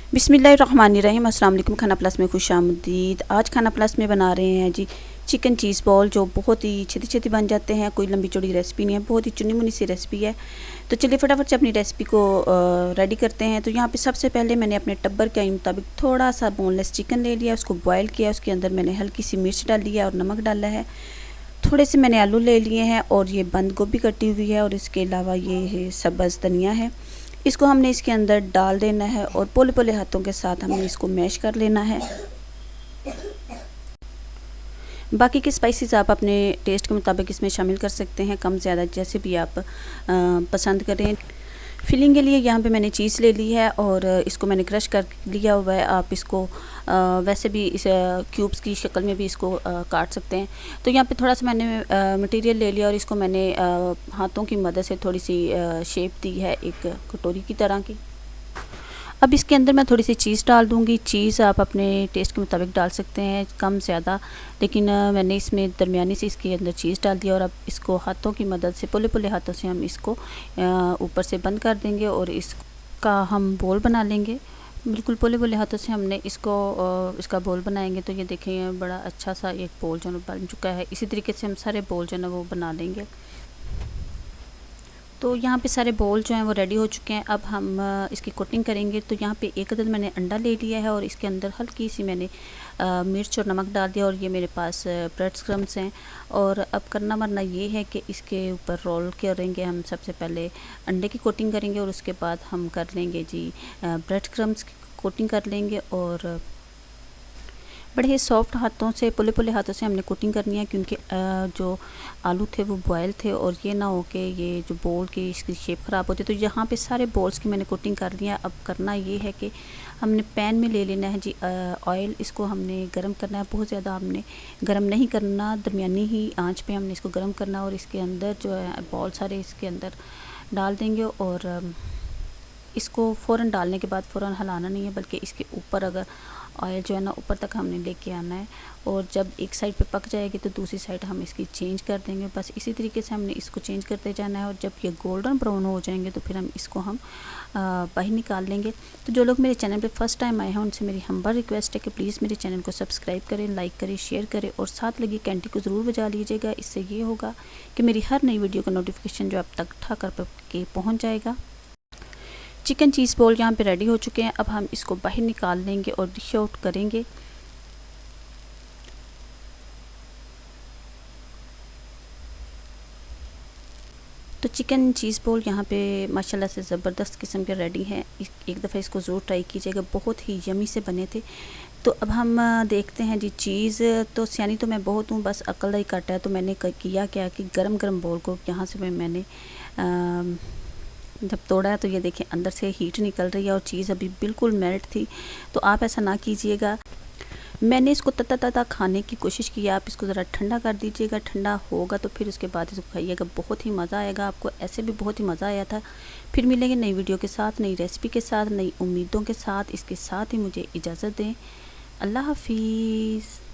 बिस्मिल्लाहिर्रहमानिर्रहीम। अस्सलाम वालेकुम। खाना प्लस में खुशामदीद। आज खाना प्लस में बना रहे हैं जी चिकन चीज़ बॉल, जो बहुत ही छेती छेती बन जाते हैं। कोई लंबी चौड़ी रेसिपी नहीं है, बहुत ही चुनी मुनी सी रेसिपी है। तो चलिए फटाफट से अपनी रेसिपी को रेडी करते हैं। तो यहाँ पे सबसे पहले मैंने अपने टब्बर के मुताबिक थोड़ा सा बोनलेस चिकन ले लिया, उसको बॉयल किया। उसके अंदर मैंने हल्की सी मिर्च डाल ली है और नमक डाला है। थोड़े से मैंने आलू ले लिए हैं और ये बंद गोभी कटी हुई है, और इसके अलावा ये सब्ज़ धनिया है। इसको हमने इसके अंदर डाल देना है और पोले पोले हाथों के साथ हमने इसको मैश कर लेना है। बाकी के स्पाइसेस आप अपने टेस्ट के मुताबिक इसमें शामिल कर सकते हैं, कम ज़्यादा जैसे भी आप पसंद करें। फिलिंग के लिए यहाँ पे मैंने चीज़ ले ली है और इसको मैंने क्रश कर लिया हुआ है। आप इसको वैसे भी इस क्यूब्स की शक्ल में भी इसको काट सकते हैं। तो यहाँ पे थोड़ा सा मैंने मटेरियल ले लिया और इसको मैंने हाथों की मदद से थोड़ी सी शेप दी है, एक कटोरी की तरह की। अब इसके अंदर मैं थोड़ी सी चीज़ डाल दूँगी। चीज़ आप अपने टेस्ट के मुताबिक डाल सकते हैं, कम ज़्यादा, लेकिन मैंने इसमें दरमियानी से इसके अंदर चीज़ डाल दिया। और अब इसको हाथों की मदद से, पोले पोले हाथों से हम इसको ऊपर से बंद कर देंगे और इसका हम बोल बना लेंगे। बिल्कुल पोले पोले हाथों से हमने इसका बोल बनाएंगे। तो ये देखें, बड़ा अच्छा सा एक बोल जो बन चुका है। इसी तरीके से हम सारे बोल जो है ना वो बना लेंगे। तो यहाँ पे सारे बोल जो हैं वो रेडी हो चुके हैं। अब हम इसकी कोटिंग करेंगे। तो यहाँ पे एक अदद मैंने अंडा ले लिया है और इसके अंदर हल्की सी मैंने मिर्च और नमक डाल दिया, और ये मेरे पास ब्रेड क्रम्स हैं। और अब करना वरना ये है कि इसके ऊपर रोल करेंगे। हम सबसे पहले अंडे की कोटिंग करेंगे और उसके बाद हम कर लेंगे जी ब्रेड क्रम्स की कोटिंग कर लेंगे। और बड़े ही सॉफ्ट हाथों से, पुले पुले हाथों से हमने कोटिंग करनी है, क्योंकि जो आलू थे वो बॉयल थे और ये ना हो के ये जो बोल की इसकी शेप ख़राब होती है। तो यहाँ पे सारे बोल्स की मैंने कोटिंग कर लिया। अब करना ये है कि हमने पैन में ले लेना है जी ऑयल। इसको हमने गरम करना है, बहुत ज़्यादा हमने गरम नहीं करना, दरमियानी ही आंच पे हमने इसको गरम करना। और इसके अंदर जो है बॉल सारे इसके अंदर डाल देंगे और इसको फ़ौरन डालने के बाद फ़ौरन हिलाना नहीं है, बल्कि इसके ऊपर अगर ऑयल जो है ना ऊपर तक हमने लेके आना है। और जब एक साइड पे पक जाएगी तो दूसरी साइड हम इसकी चेंज कर देंगे। बस इसी तरीके से हमने इसको चेंज करते जाना है। और जब ये गोल्डन ब्राउन हो जाएंगे तो फिर हम इसको बाहर निकाल लेंगे। तो जो लोग मेरे चैनल पे फर्स्ट टाइम आए हैं उनसे मेरी हम्बल रिक्वेस्ट है कि प्लीज़ मेरे चैनल को सब्सक्राइब करें, लाइक करें, शेयर करें और साथ लगी घंटी को ज़रूर बजा लीजिएगा। इससे ये होगा कि मेरी हर नई वीडियो का नोटिफिकेशन जो आप तक ठा कर के पहुँच जाएगा। चिकन चीज़ बॉल यहाँ पे रेडी हो चुके हैं। अब हम इसको बाहर निकाल लेंगे और डिश आउट करेंगे। तो चिकन चीज़ बॉल यहाँ पे माशाल्लाह से ज़बरदस्त किस्म के रेडी हैं। एक दफ़ा इसको ज़रूर ट्राई कीजिएगा, बहुत ही यमी से बने थे। तो अब हम देखते हैं जी चीज़। तो सियानी तो मैं बहुत हूँ, बस अकल ही कट है। तो मैंने किया क्या कि गरम गरम बॉल को यहाँ से मैंने जब तोड़ा है तो ये देखिए अंदर से हीट निकल रही है और चीज़ अभी बिल्कुल मेल्ट थी। तो आप ऐसा ना कीजिएगा। मैंने इसको तता तता खाने की कोशिश की है। आप इसको ज़रा ठंडा कर दीजिएगा, ठंडा होगा तो फिर उसके बाद इसको खाइएगा, बहुत ही मज़ा आएगा आपको। ऐसे भी बहुत ही मज़ा आया था। फिर मिलेंगे नई वीडियो के साथ, नई रेसिपी के साथ, नई उम्मीदों के साथ। इसके साथ ही मुझे इजाज़त दें। अल्लाह हाफिज़।